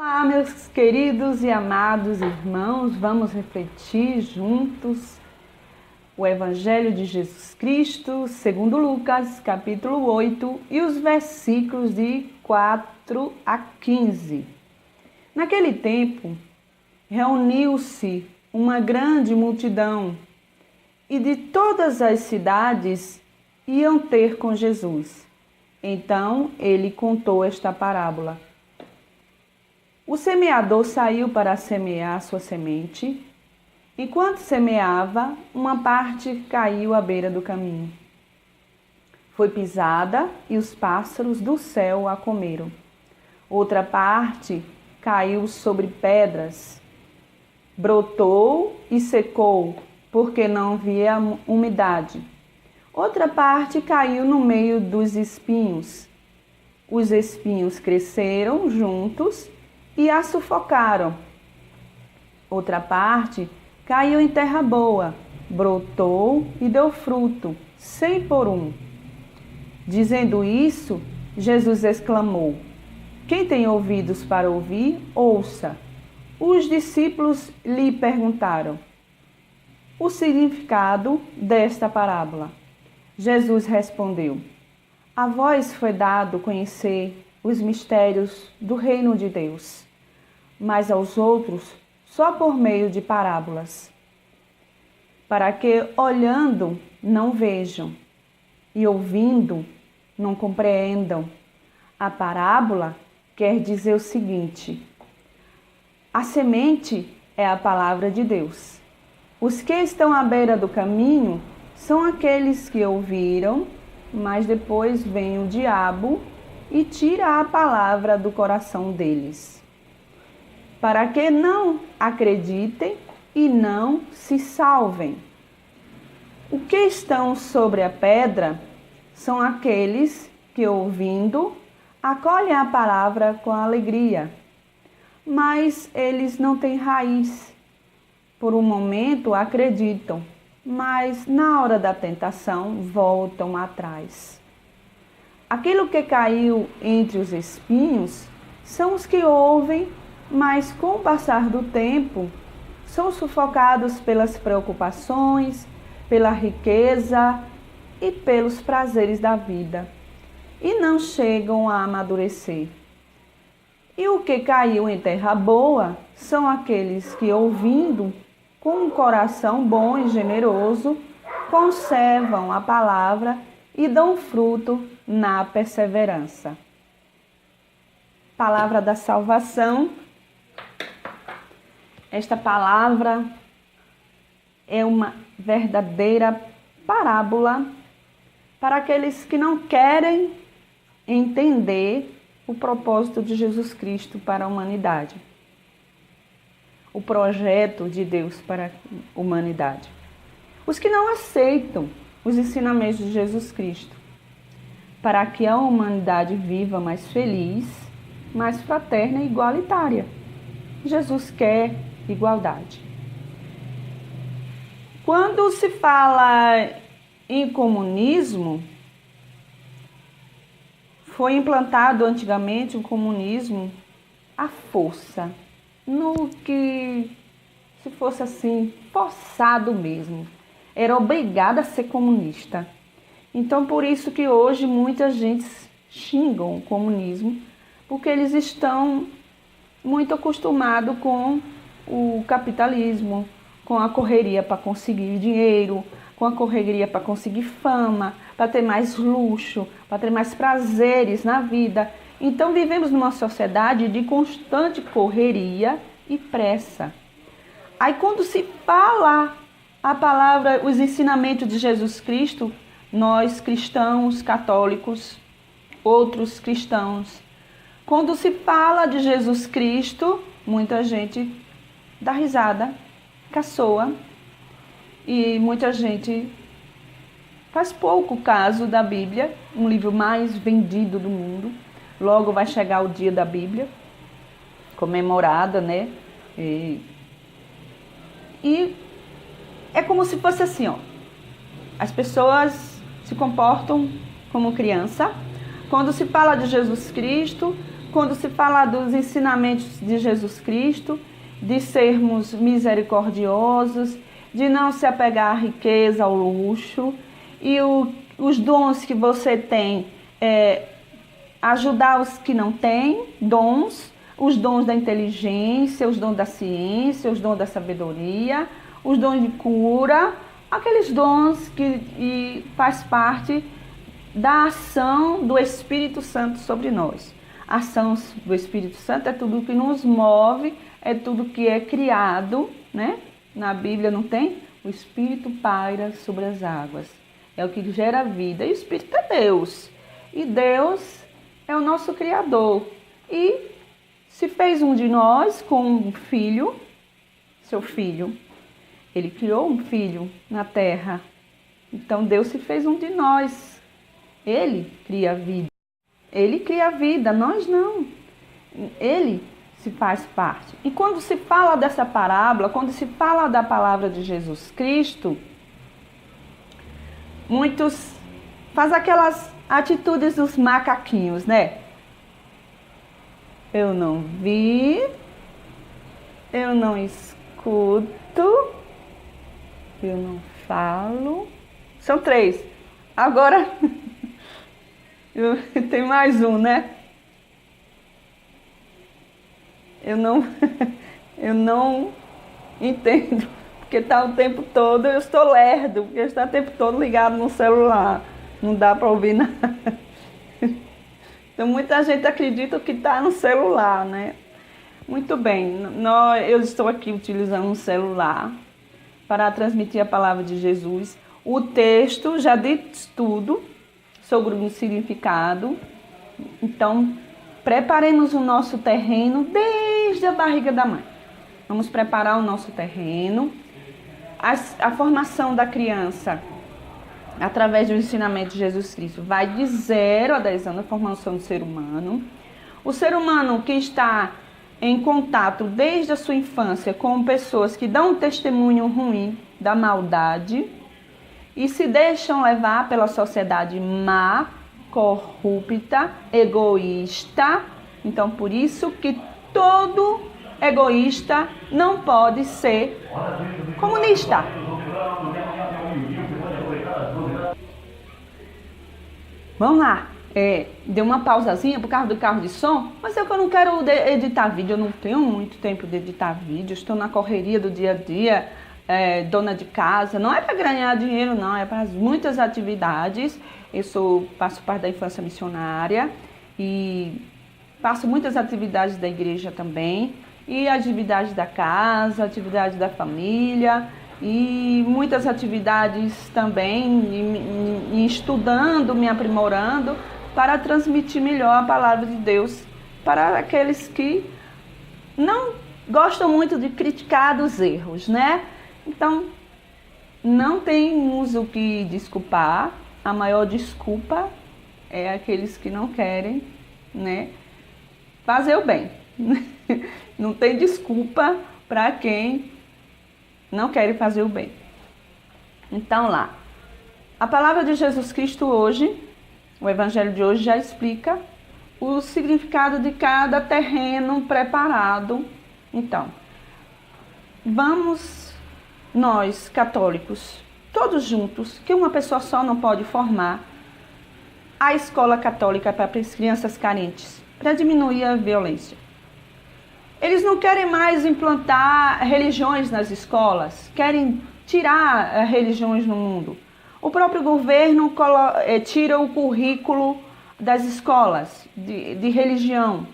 Olá, meus queridos e amados irmãos, vamos refletir juntos o Evangelho de Jesus Cristo, segundo Lucas, capítulo 8, e os versículos de 4 a 15. Naquele tempo, reuniu-se uma grande multidão, e de todas as cidades iam ter com Jesus. Então, ele contou esta parábola. O semeador saiu para semear sua semente. Enquanto semeava, uma parte caiu à beira do caminho. Foi pisada e os pássaros do céu a comeram. Outra parte caiu sobre pedras. Brotou e secou, porque não havia umidade. Outra parte caiu no meio dos espinhos. Os espinhos cresceram juntos e a sufocaram. Outra parte caiu em terra boa, brotou e deu fruto, 100 por 1. Dizendo isso, Jesus exclamou: Quem tem ouvidos para ouvir, ouça. Os discípulos lhe perguntaram o significado desta parábola. Jesus respondeu: A vós foi dado conhecer os mistérios do reino de Deus, mas aos outros só por meio de parábolas, para que, olhando, não vejam, e ouvindo, não compreendam. A parábola quer dizer o seguinte: a semente é a palavra de Deus. Os que estão à beira do caminho são aqueles que ouviram, mas depois vem o diabo e tira a palavra do coração deles, para que não acreditem e não se salvem. O que estão sobre a pedra são aqueles que, ouvindo, acolhem a palavra com alegria, mas eles não têm raiz. Por um momento acreditam, mas na hora da tentação voltam atrás. Aquilo que caiu entre os espinhos são os que ouvem, mas com o passar do tempo são sufocados pelas preocupações, pela riqueza e pelos prazeres da vida, e não chegam a amadurecer. E o que caiu em terra boa são aqueles que, ouvindo, com um coração bom e generoso, conservam a palavra e dão fruto na perseverança. Palavra da salvação. Esta palavra é uma verdadeira parábola para aqueles que não querem entender o propósito de Jesus Cristo para a humanidade, o projeto de Deus para a humanidade. Os que não aceitam os ensinamentos de Jesus Cristo, para que a humanidade viva mais feliz, mais fraterna e igualitária. Jesus quer igualdade. Quando se fala em comunismo, foi implantado antigamente o comunismo à força, no que, se fosse assim, forçado mesmo. Era obrigada a ser comunista. Então, por isso que hoje muita gente xingam o comunismo, porque eles estão muito acostumados com o capitalismo, com a correria para conseguir dinheiro, com a correria para conseguir fama, para ter mais luxo, para ter mais prazeres na vida. Então, vivemos numa sociedade de constante correria e pressa. Aí, quando se fala a palavra, os ensinamentos de Jesus Cristo, nós cristãos, católicos, outros cristãos, quando se fala de Jesus Cristo, muita gente dá risada, caçoa, e muita gente faz pouco caso da Bíblia, um livro mais vendido do mundo. Logo vai chegar o dia da Bíblia, comemorada, né? E é como se fosse assim, ó. As pessoas se comportam como criança. Quando se fala de Jesus Cristo, quando se fala dos ensinamentos de Jesus Cristo, de sermos misericordiosos, de não se apegar à riqueza, ao luxo, e os dons que você tem, ajudar os que não têm dons, os dons da inteligência, os dons da ciência, os dons da sabedoria, os dons de cura, aqueles dons que faz parte da ação do Espírito Santo sobre nós. A ação do Espírito Santo é tudo que nos move, é tudo que é criado, né? Na Bíblia não tem? O Espírito paira sobre as águas. É o que gera vida. E o Espírito é Deus. E Deus é o nosso Criador. E se fez um de nós com um filho, seu filho. Ele criou um filho na terra. Então Deus se fez um de nós. Ele cria a vida. Ele cria a vida, nós não. Ele se faz parte. E quando se fala dessa parábola, quando se fala da palavra de Jesus Cristo, muitos fazem aquelas atitudes dos macaquinhos, né? Eu não vi, eu não escuto, eu não falo. São 3. Agora, tem mais um, né? Eu não entendo, porque está o tempo todo, eu estou lerdo, porque está o tempo todo ligado no celular, não dá para ouvir nada. Então muita gente acredita que está no celular, né? Muito bem, eu estou aqui utilizando um celular para transmitir a palavra de Jesus. O texto já diz tudo sobre o significado, então preparemos o nosso terreno desde a barriga da mãe. Vamos preparar o nosso terreno. A formação da criança, através do ensinamento de Jesus Cristo, vai de 0 a 10 anos a formação do ser humano. O ser humano que está em contato desde a sua infância com pessoas que dão um testemunho ruim da maldade e se deixam levar pela sociedade má, corrupta, egoísta. Então, por isso que todo egoísta não pode ser comunista. Vamos lá. Deu uma pausazinha por causa do carro de som, mas eu não quero editar vídeo, eu não tenho muito tempo de editar vídeo, estou na correria do dia a dia, dona de casa, não é para ganhar dinheiro não, é para muitas atividades. Faço parte da infância missionária e faço muitas atividades da igreja também, e atividades da casa, atividades da família, e muitas atividades também, estudando, me aprimorando, para transmitir melhor a palavra de Deus para aqueles que não gostam muito de criticar dos erros, né? Então, não temos o que desculpar. A maior desculpa é aqueles que não querem, né, fazer o bem. Não tem desculpa para quem não quer fazer o bem. Então lá, a palavra de Jesus Cristo hoje, o evangelho de hoje já explica o significado de cada terreno preparado. Então, vamos nós católicos, todos juntos, que uma pessoa só não pode formar, a escola católica para as crianças carentes, para diminuir a violência. Eles não querem mais implantar religiões nas escolas, querem tirar religiões no mundo. O próprio governo tira o currículo das escolas de religião.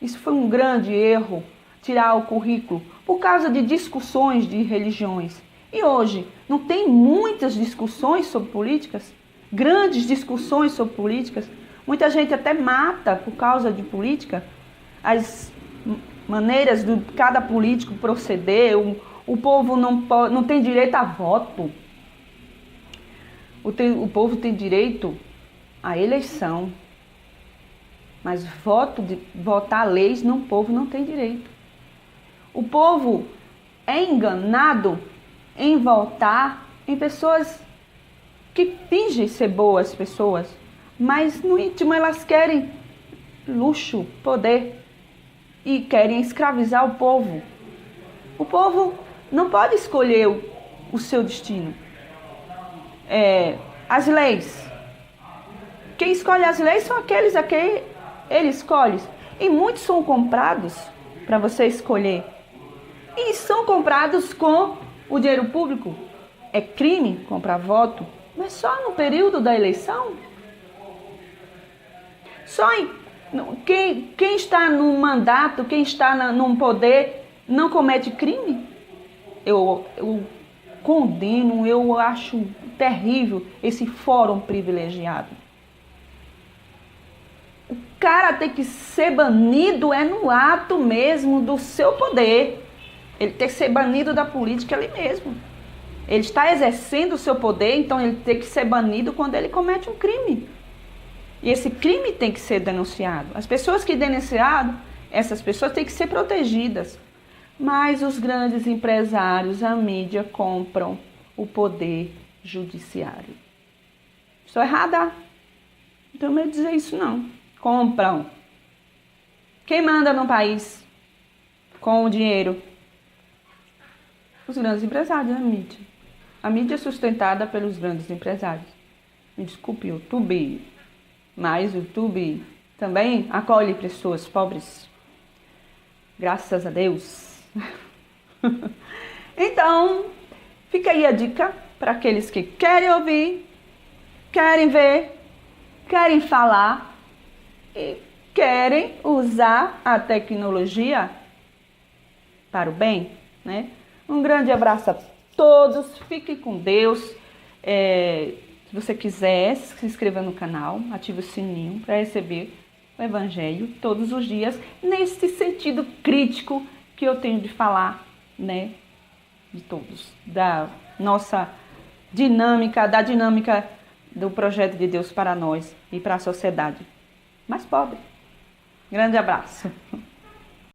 Isso foi um grande erro, tirar o currículo, por causa de discussões de religiões. E hoje, não tem muitas discussões sobre políticas? Grandes discussões sobre políticas? Muita gente até mata por causa de política. As maneiras de cada político proceder, o povo não tem direito a voto. O povo tem direito à eleição, mas votar leis, o povo não tem direito. O povo é enganado em votar em pessoas que fingem ser boas pessoas, mas no íntimo elas querem luxo, poder e querem escravizar o povo. O povo não pode escolher o seu destino. As leis. Quem escolhe as leis são aqueles a quem ele escolhe. E muitos são comprados para você escolher. E são comprados com o dinheiro público. É crime comprar voto, mas só no período da eleição. Quem está no mandato, quem está num poder, não comete crime? Eu condeno, eu acho terrível esse fórum privilegiado. O cara tem que ser banido no ato mesmo do seu poder. Ele tem que ser banido da política ali mesmo. Ele está exercendo o seu poder, então ele tem que ser banido quando ele comete um crime. E esse crime tem que ser denunciado. As pessoas que denunciaram, essas pessoas têm que ser protegidas. Mas os grandes empresários, a mídia, compram o poder judiciário. Estou errada? Não tenho medo de dizer isso, não. Compram. Quem manda no país com o dinheiro? Os grandes empresários, a mídia. A mídia é sustentada pelos grandes empresários. Me desculpe, YouTube, mas o YouTube também acolhe pessoas pobres. Graças a Deus. Então, fica aí a dica para aqueles que querem ouvir, querem ver, querem falar e querem usar a tecnologia para o bem, né? Um grande abraço a todos, fiquem com Deus. Se você quiser, se inscreva no canal, ative o sininho para receber o Evangelho todos os dias, nesse sentido crítico que eu tenho de falar, né, de todos, da nossa dinâmica, da dinâmica do projeto de Deus para nós e para a sociedade mais pobre. Grande abraço.